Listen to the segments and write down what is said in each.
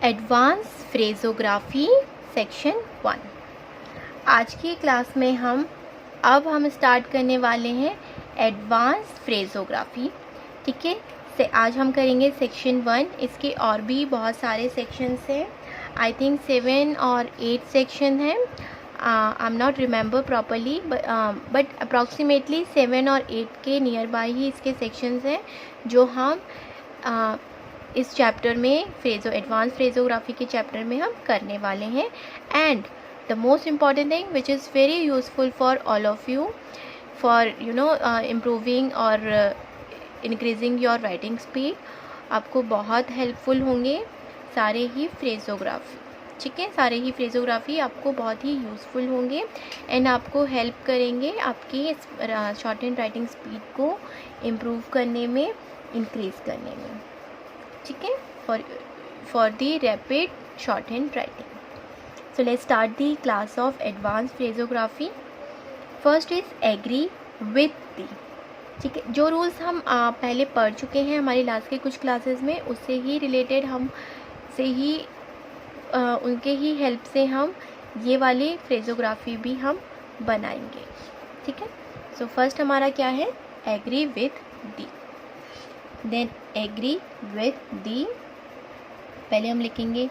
Advance फ्रेजोग्राफी section 1। आज की class में हम स्टार्ट करने वाले हैं एडवांस फ्रेजोग्राफी। ठीक है, से आज हम करेंगे सेक्शन 1। इसके और भी बहुत सारे सेक्शंस हैं, आई थिंक 7 और 8 सेक्शन हैं। I am not remember properly, but approximately 7 और 8 के नियर बाय ही इसके सेक्शंस हैं जो हम इस चैप्टर में एडवांस फ्रेजोग्राफी के चैप्टर में हम करने वाले हैं। And the most important thing which is very useful for all of you for improving और इंक्रीजिंग योर राइटिंग स्पीड, आपको बहुत हेल्पफुल होंगे सारे ही फ्रेजोग्राफी। ठीक है, सारे ही फ्रेजोग्राफी आपको बहुत ही यूज़फुल होंगे एंड आपको हेल्प करेंगे आपकी शॉर्ट हैंड राइटिंग स्पीड को इम्प्रूव करने में, इंक्रीज़ करने में। ठीक है, for the rapid shorthand writing. So let's start the class of advance phraseography. First is agree with the. ठीक है, जो रूल्स हम पहले पढ़ चुके हैं हमारी लास्ट के कुछ क्लासेस में, उससे ही रिलेटेड उनके ही हेल्प से हम ये वाली फ्रेजोग्राफी भी हम बनाएंगे। ठीक है, सो फर्स्ट हमारा क्या है, agree with the. Then agree with the, पहले हम लिखेंगे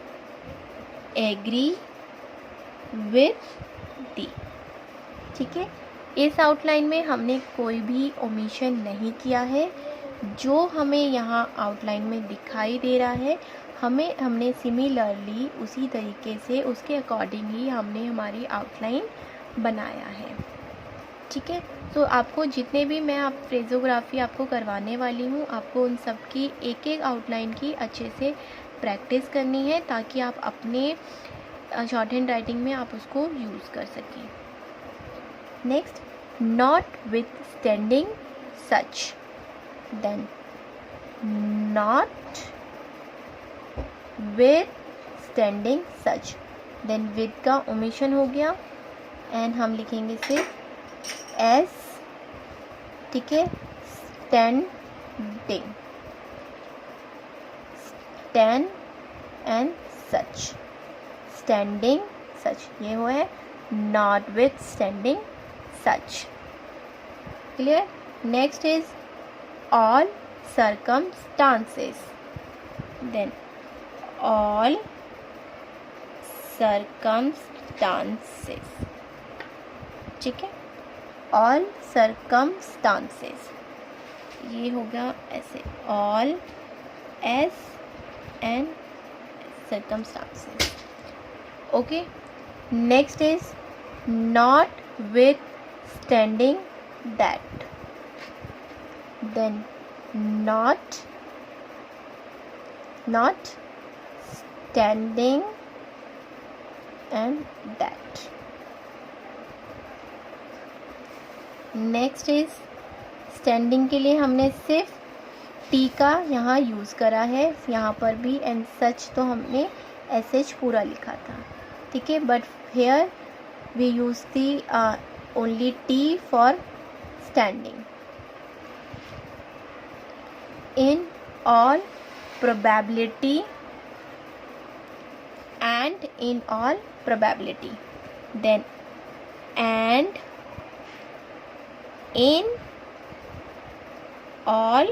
एग्री विथ दी। ठीक है, इस आउटलाइन में हमने कोई भी ओमिशन नहीं किया है। जो हमें यहाँ आउटलाइन में दिखाई दे रहा है हमने सिमिलरली उसी तरीके से उसके अकॉर्डिंग ही हमने हमारी आउटलाइन बनाया है। ठीक है, तो आपको जितने भी मैं फ्रेजोग्राफी आपको करवाने वाली हूँ, आपको उन सब की एक एक आउटलाइन की अच्छे से प्रैक्टिस करनी है ताकि आप अपने शॉर्ट हैंड राइटिंग में आप उसको यूज़ कर सकें। Next, not with standing such. Then not with standing such, then with का ओमिशन हो गया एंड हम लिखेंगे सिर्फ एस। ठीक है, standing, stand and such, standing such, ये हुआ है not with standing such. Clear. Next is all circumstances. Then all circumstances. ठीक है, ऑल सर्कमस्टांसेस, ये हो गया ऐसे all S and circumstances. Okay, next is not with standing that. Then not standing and that. Next is standing के लिए हमने सिर्फ टी का यहाँ यूज़ करा है, यहाँ पर भी, एंड सच तो हमने SH पूरा लिखा था। ठीक है, but here we use the only T for standing. In all probability and in all probability. Then and in all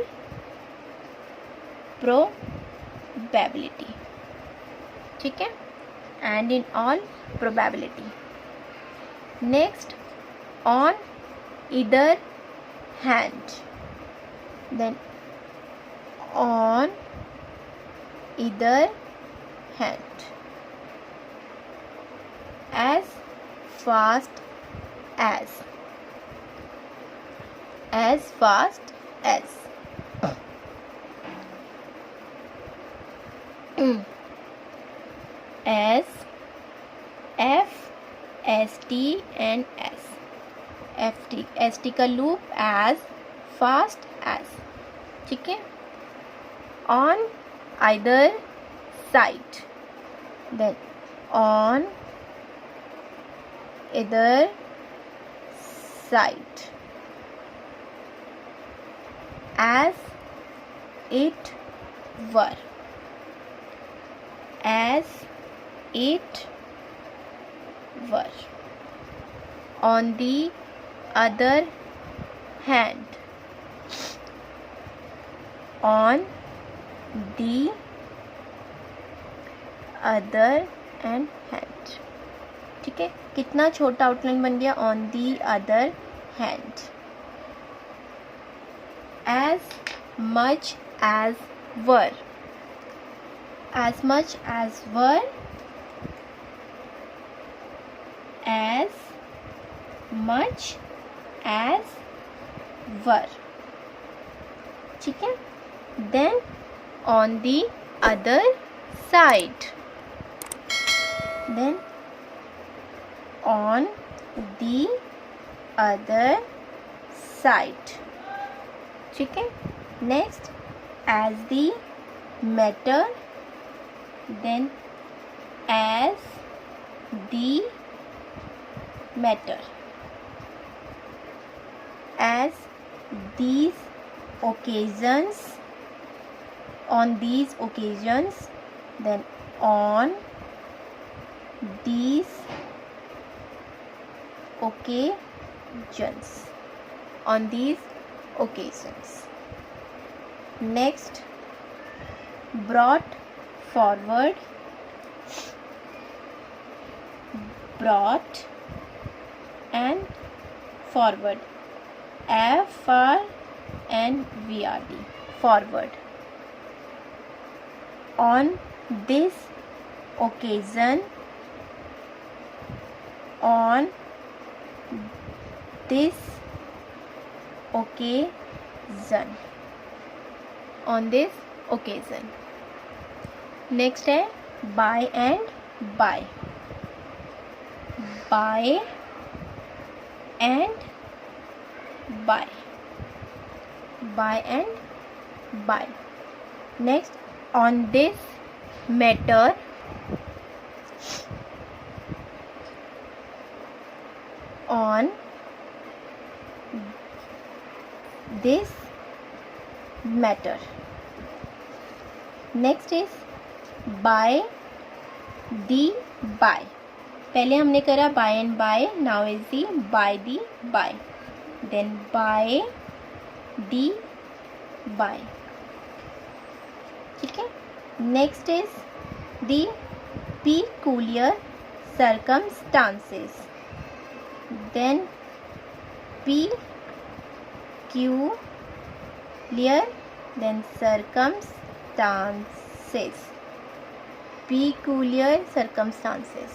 probability। ठीक है, and in all probability। next, on either hand। then on either hand, as fast as fast as, as F S T and S, S T का loop, as fast as। ठीक है, on either side। then on either side, as it were, as it were. On the other hand, on the other and hand. ठीक है, कितना छोटा outline बन गया. On the other hand. As much as were. As much as were. As much as were. ठीक है. Then on the other side. Then on the other side. ठीक है. Next, as the matter. Then as the matter. As these occasions. On these occasions. Then on these occasions. On these occasions. Next, brought forward. Brought and forward. FRNVRD. Forward. On this occasion. On this occasion. On this occasion. Next है by and by. By and by. By and by. Next, on this matter. On this matter. Next is by the by. पहले हमने करा by and by. Now is the by the by. Then by the by. ठीक है. Next is the peculiar circumstances. Then peculiar, then circumstances. Peculiar circumstances.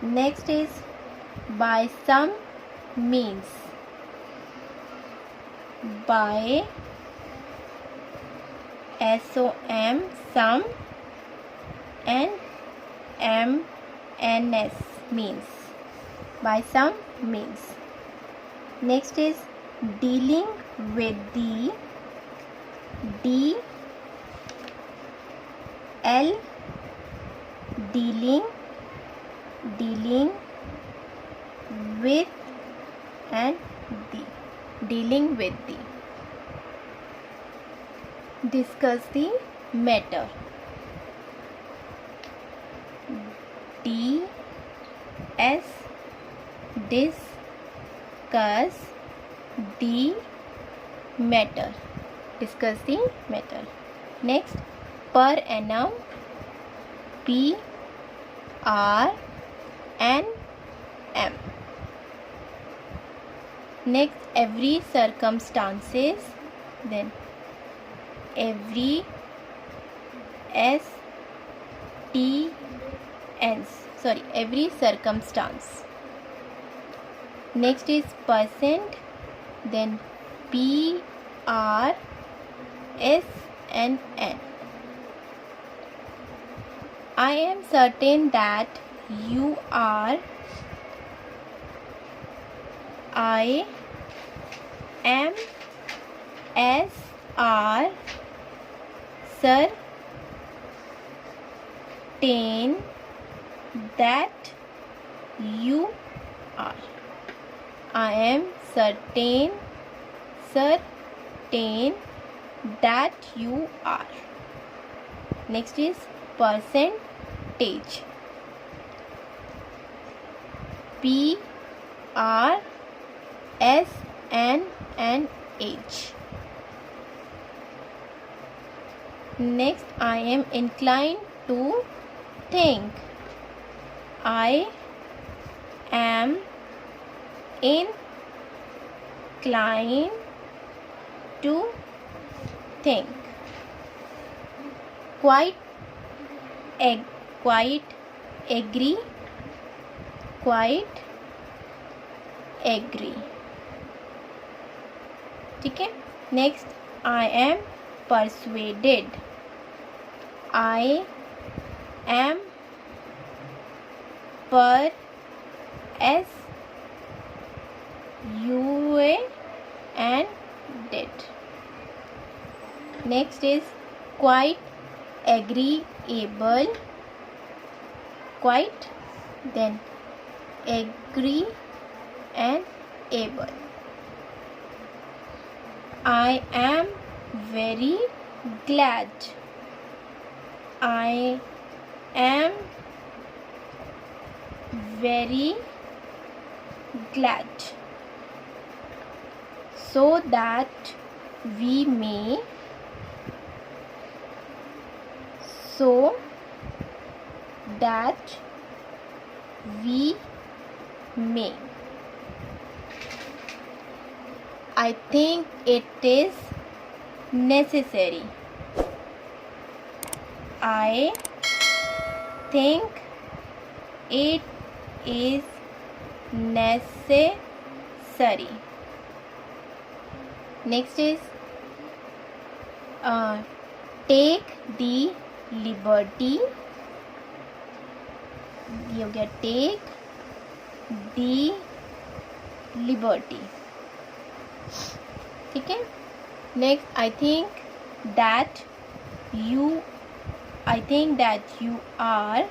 Next is by some means. By SOM, some, and MNS, means. By some means. Next is dealing with the DL. Dealing with and the. Dealing with the. Discuss the matter. DS. Discuss the matter. Discuss the matter. Next, per annum. PRNM. Next, every circumstances. Then every every circumstance. Next is percent. Then PRSNN. I am certain that you are. I am certain that you are. I am certain that you are. Next is percentage. PRSNNH. Next, I am inclined to think. I am inclined to think. Quite agree. Quite agree. ठीक है. Next, I am persuaded. I am persuaded. Next is quite agreeable. Quite, then agree and able. I am very glad. I am very glad. So that we may. So that we may. I think it is necessary. I think it is necessary. Next is take the liberty. You get take the liberty. ठीक है. Next, I think that you are.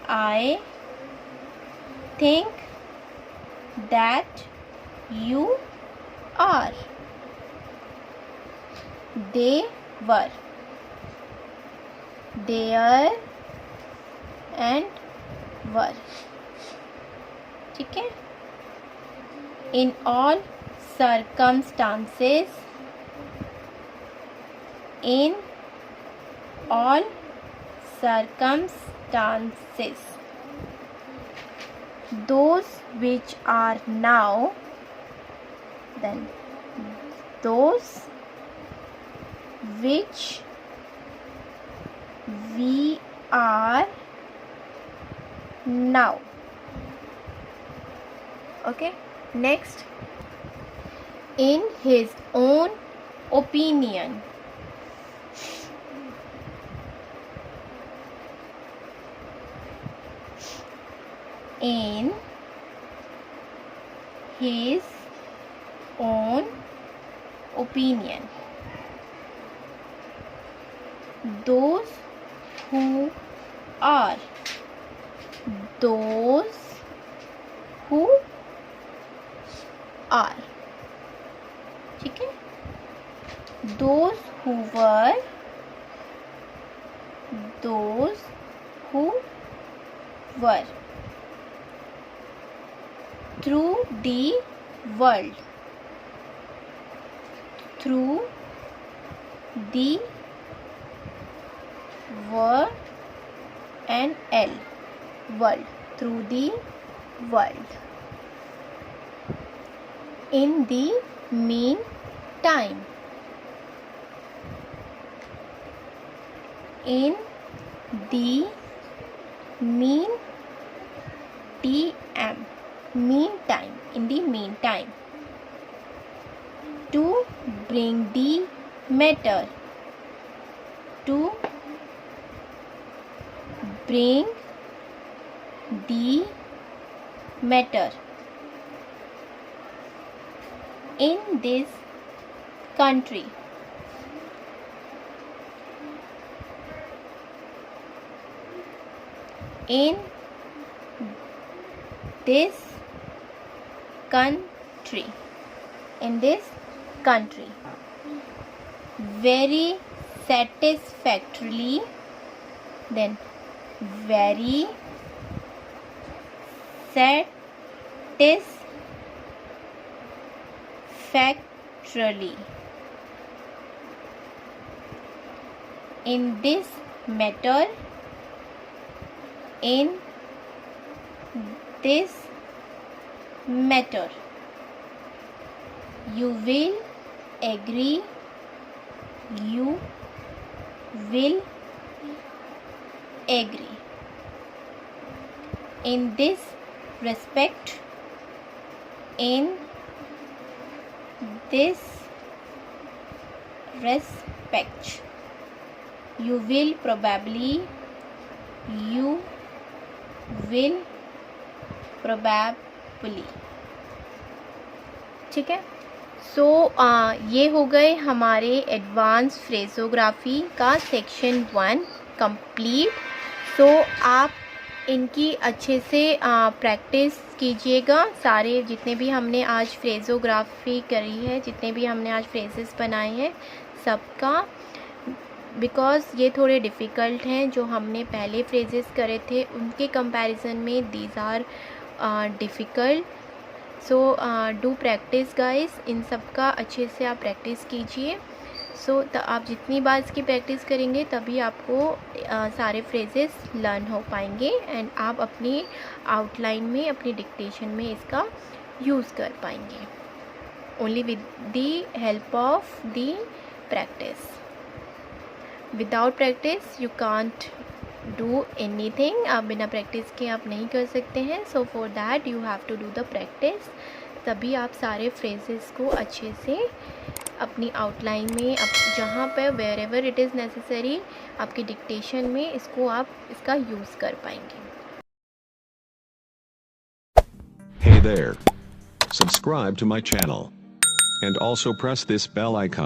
I think that you are. They were. There and were. ठीक है. In all circumstances. In all circumstances. Those which are now. Then those which we are now. Okay. Next, in his own opinion. In his own opinion. Those who are. Those who are. ठीक है. Those who were. Those who were. Through the world. Through the world and L. World. Through the world. In the meantime. In the meantime. In the meantime. To bring the matter. To bring the matter. In this country. In this country. In this country. Very satisfactorily. then very satisfactorily. In this matter, you will agree, in this respect, you will probably, ठीक है। सो ये हो गए हमारे advance फ्रेजोग्राफी का section 1 complete. सो आप इनकी अच्छे से प्रैक्टिस कीजिएगा। सारे जितने भी हमने आज फ्रेजोग्राफी करी है, जितने भी हमने आज फ्रेजेस बनाए हैं सबका, बिकॉज़ ये थोड़े डिफ़िकल्ट हैं जो हमने पहले फ्रेजेस करे थे उनके कंपैरिजन में these are difficult. So do practice guys, इन सब का अच्छे से आप प्रैक्टिस कीजिए। सो आप जितनी बार इसकी प्रैक्टिस करेंगे तभी आपको सारे फ्रेजेस लर्न हो पाएंगे एंड आप अपनी आउटलाइन में, अपनी डिक्टेशन में इसका यूज़ कर पाएंगे only with the help of the practice. Without practice you can't do anything. आप बिना प्रैक्टिस के आप नहीं कर सकते हैं। So for that you have to do the practice, तभी आप सारे फ्रेजेस को अच्छे से अपनी आउटलाइन में, जहाँ पर wherever it is necessary, आपकी डिक्टेशन में इसको आप इसका यूज़ कर पाएंगे। Hey there. Subscribe to my channel and also press this bell icon.